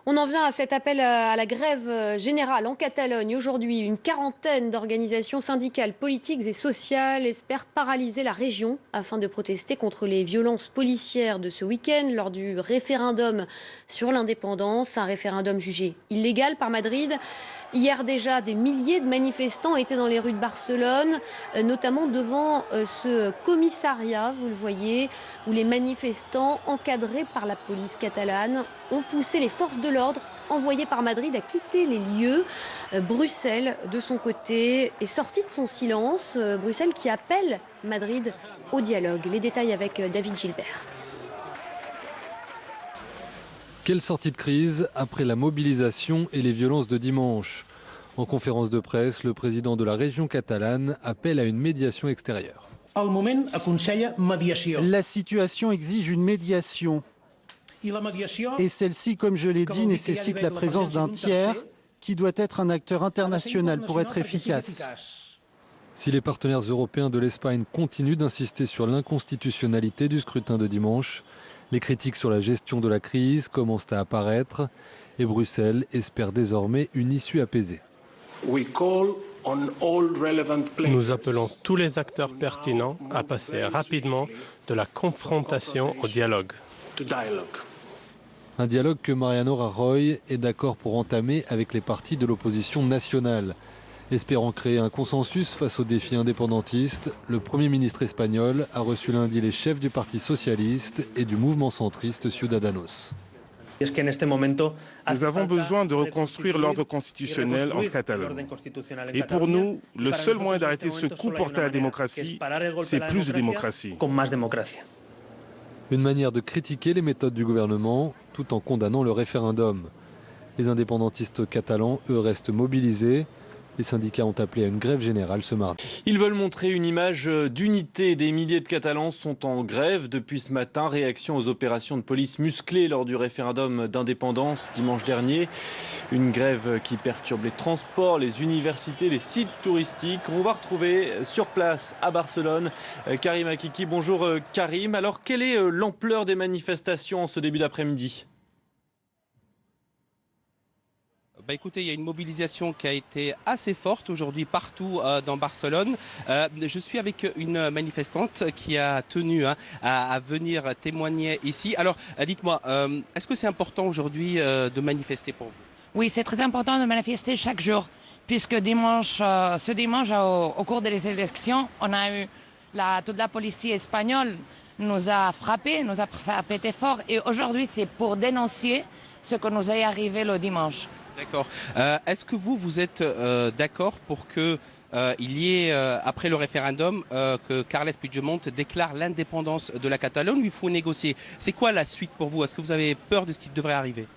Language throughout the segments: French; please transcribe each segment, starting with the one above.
On en vient à cet appel à la grève générale en Catalogne. Aujourd'hui, une quarantaine d'organisations syndicales, politiques et sociales espèrent paralyser la région afin de protester contre les violences policières de ce week-end lors du référendum sur l'indépendance. Un référendum jugé illégal par Madrid. Hier déjà, des milliers de manifestants étaient dans les rues de Barcelone, notamment devant ce commissariat, vous le voyez, où les manifestants, encadrés par la police catalane, ont poussé les forces de l'ordre envoyées par Madrid à quitter les lieux. Bruxelles, de son côté, est sortie de son silence. Bruxelles qui appelle Madrid au dialogue. Les détails avec David Gilbert. Quelle sortie de crise après la mobilisation et les violences de dimanche? En conférence de presse, le président de la région catalane appelle à une médiation extérieure. La situation exige une médiation. Et celle-ci, comme je l'ai dit, nécessite la présence d'un tiers qui doit être un acteur international pour être efficace. Si les partenaires européens de l'Espagne continuent d'insister sur l'inconstitutionnalité du scrutin de dimanche, les critiques sur la gestion de la crise commencent à apparaître et Bruxelles espère désormais une issue apaisée. Nous appelons tous les acteurs pertinents à passer rapidement de la confrontation au dialogue. Un dialogue que Mariano Rajoy est d'accord pour entamer avec les partis de l'opposition nationale. Espérant créer un consensus face aux défis indépendantistes, le Premier ministre espagnol a reçu lundi les chefs du Parti socialiste et du mouvement centriste Ciudadanos. Nous avons besoin de reconstruire l'ordre constitutionnel en Catalogne. Et pour nous, le seul moyen d'arrêter ce coup porté à la démocratie, c'est plus de démocratie. Une manière de critiquer les méthodes du gouvernement tout en condamnant le référendum. Les indépendantistes catalans, eux, restent mobilisés. Les syndicats ont appelé à une grève générale ce mardi. Ils veulent montrer une image d'unité. Des milliers de Catalans sont en grève depuis ce matin. Réaction aux opérations de police musclées lors du référendum d'indépendance dimanche dernier. Une grève qui perturbe les transports, les universités, les sites touristiques. On va retrouver sur place à Barcelone Karim Akiki. Bonjour Karim. Alors quelle est l'ampleur des manifestations en ce début d'après-midi ? Écoutez, il y a une mobilisation qui a été assez forte aujourd'hui partout dans Barcelone. Je suis avec une manifestante qui a tenu à venir témoigner ici. Alors, dites-moi, est-ce que c'est important aujourd'hui de manifester pour vous? Oui, c'est très important de manifester chaque jour, puisque ce dimanche, au cours des élections, on a eu toute la police espagnole nous a frappé fort. Et aujourd'hui, c'est pour dénoncer ce que nous est arrivé le dimanche. D'accord. Est-ce que vous êtes d'accord pour que il y ait, après le référendum, que Carles Puigdemont déclare l'indépendance de la Catalogne, ou il faut négocier? C'est quoi la suite pour vous? Est-ce que vous avez peur de ce qui devrait arriver?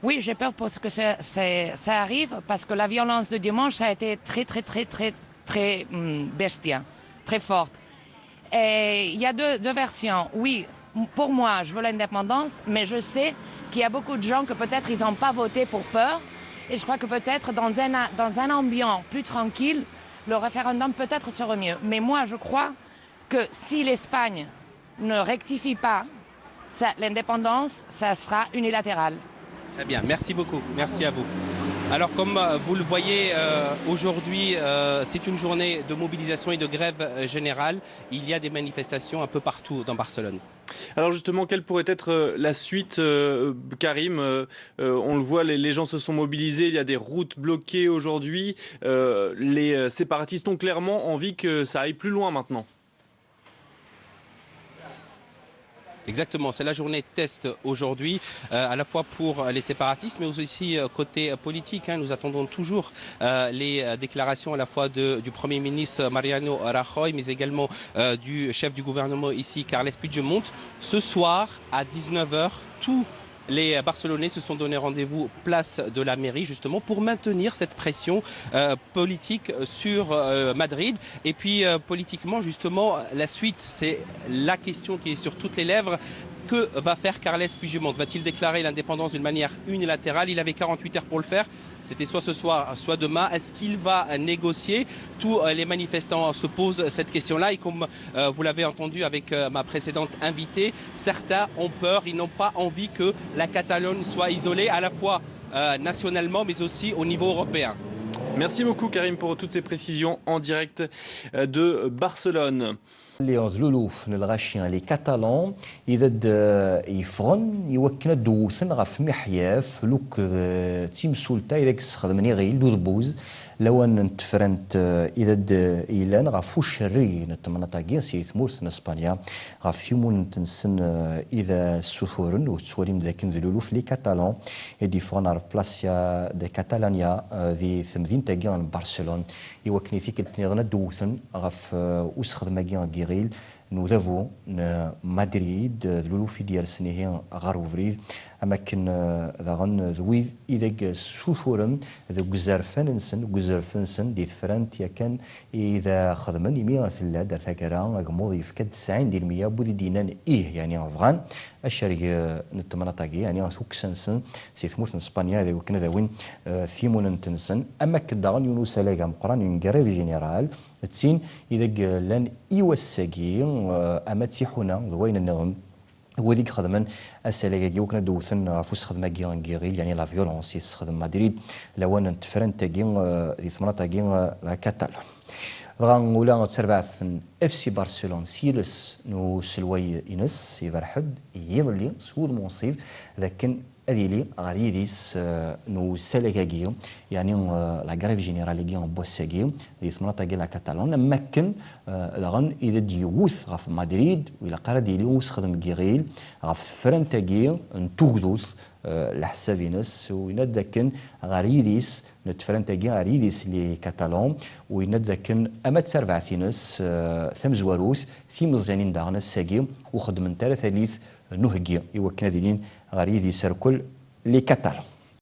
Oui, j'ai peur parce que ça arrive, parce que la violence de dimanche a été très bestia, très forte. Et il y a deux versions. Oui, pour moi, je veux l'indépendance, mais je sais qu'il y a beaucoup de gens que peut-être ils n'ont pas voté pour peur. Et je crois que peut-être dans un ambiance plus tranquille, le référendum peut-être sera mieux. Mais moi, je crois que si l'Espagne ne rectifie pas l'indépendance, ça sera unilatéral. Très bien, merci beaucoup. Merci à vous. Alors comme vous le voyez, aujourd'hui, c'est une journée de mobilisation et de grève générale. Il y a des manifestations un peu partout dans Barcelone. Alors justement, quelle pourrait être la suite, Karim? On le voit, les gens se sont mobilisés, il y a des routes bloquées aujourd'hui. Les séparatistes ont clairement envie que ça aille plus loin maintenant. Exactement, c'est la journée de test aujourd'hui, à la fois pour les séparatistes, mais aussi côté politique. Nous attendons toujours les déclarations à la fois du Premier ministre Mariano Rajoy, mais également du chef du gouvernement ici, Carles Puigdemont. Ce soir, à 19h, tous les Barcelonais se sont donné rendez-vous place de la mairie justement pour maintenir cette pression politique sur Madrid. Et puis politiquement justement, la suite, c'est la question qui est sur toutes les lèvres. Que va faire Carles Puigdemont? Va-t-il déclarer l'indépendance d'une manière unilatérale? Il avait 48 heures pour le faire. C'était soit ce soir, soit demain. Est-ce qu'il va négocier? Tous les manifestants se posent cette question-là. Et comme vous l'avez entendu avec ma précédente invitée, certains ont peur, ils n'ont pas envie que la Catalogne soit isolée à la fois nationalement, mais aussi au niveau européen. Merci beaucoup Karim pour toutes ces précisions en direct de Barcelone. اللي يغزلوا في الغاشيان لي كاتالون اذا يفغن يوكنا دوثن غف محياف لوك تيمسولتا اذا كتخدمني غير دوزبوز لو ان تفرنت اذا ايلان غف الشري نتمنطاكيا سيثمورث اسبانيا غف يومون تنسن اذا سوثورن وتوريم ذاك نذلولو في لي كاتالون يدي فغن عرف بلاسيا دي كاتالانيا ذي ثمذين تاكيان برشلون يوكني فيك تنيضنا دوثن غف وسخدماكيا غيريل نوذافو مدريد لولو في ديال سنيه غاروفريد اماكن ذاغن ذويذ اذا سوثورن ذو جزرفنسن دي فرانت يا كان اذا خدمن يمي ثلا دار ثاكرا غموض يفكد 90% بودي دينان يعني افغان الشركه نتمنطاكي يعني ثوكسنسن سي ثمورت اسبانيا اذا كنا ذاوين ثيمون تنسن اماكن ذاغن يونس لاغا مقران ينغريف جينيرال تسين اذا لان يوساكي اما تيحونا وين النظام وديك خدمان السلاجي وكنا دوثن فوس خدمه غيريل يعني لا فيولونس يخدم مدريد لو ان تفرنت دي ثمانطاكي لا كاتالون غان ولا تسربعثن اف سي برشلونه سيلس نو سلوي انس يفرحد يظلي سود منصيب لكن اديلي غاريديس نو سلاجي يعني لا غريف جينيرالي بوساكي دي ثمانطاكي لا كاتالون مكن لغن اذا ديوث غف مدريد ولا قرا ديلي وسخدم غيريل غف فرنتاكي نتوغدوث لحسابينس ويندكن غاريديس نتفرنتاكي غاريديس لي كاتالون ويندكن اما تسربعثينس ثم زواروث في مزيانين داغنا الساكي وخدم ثالث نهجي يوكنا ديلين غاريديس كل لي كاتالون